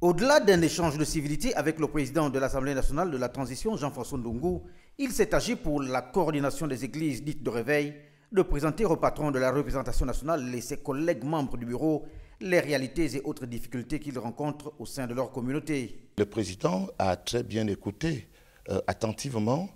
Au-delà d'un échange de civilité avec le président de l'Assemblée nationale de la transition, Jean-François Ndongo, il s'est agi pour la coordination des églises dites de réveil de présenter au patron de la représentation nationale et ses collègues membres du bureau les réalités et autres difficultés qu'ils rencontrent au sein de leur communauté. Le président a très bien écouté attentivement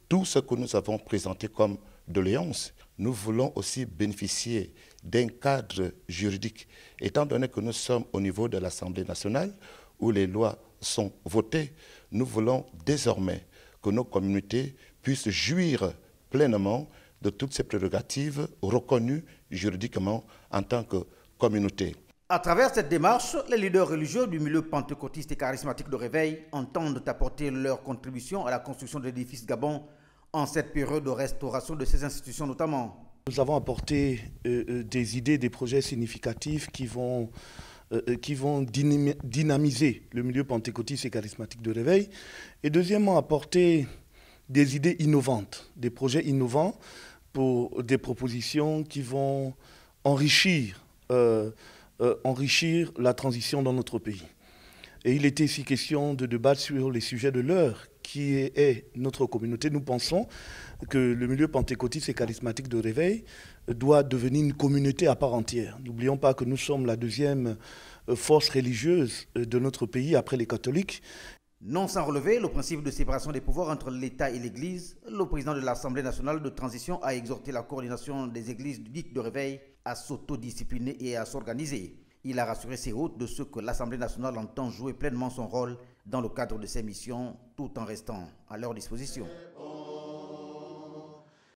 tout ce que nous avons présenté comme doléances. Nous voulons aussi bénéficier d'un cadre juridique, étant donné que nous sommes au niveau de l'Assemblée nationale où les lois sont votées. Nous voulons désormais que nos communautés puissent jouir pleinement de toutes ces prérogatives reconnues juridiquement en tant que communauté. À travers cette démarche, les leaders religieux du milieu pentecôtiste et charismatique de réveil entendent apporter leur contribution à la construction de l'édifice Gabon en cette période de restauration de ces institutions notamment. Nous avons apporté des idées, des projets significatifs qui vont dynamiser le milieu pentecôtiste et charismatique de réveil. Et deuxièmement, apporter des idées innovantes, des projets innovants pour des propositions qui vont enrichir la transition dans notre pays. Et il était ici question de débattre sur les sujets de l'heure, qui est notre communauté. Nous pensons que le milieu pentecôtiste et charismatique de réveil doit devenir une communauté à part entière. N'oublions pas que nous sommes la deuxième force religieuse de notre pays après les catholiques. Non sans relever le principe de séparation des pouvoirs entre l'État et l'Église, le président de l'Assemblée nationale de transition a exhorté la coordination des églises dites de réveil à s'autodiscipliner et à s'organiser. Il a rassuré ses hôtes de ce que l'Assemblée nationale entend jouer pleinement son rôle dans le cadre de ses missions, tout en restant à leur disposition.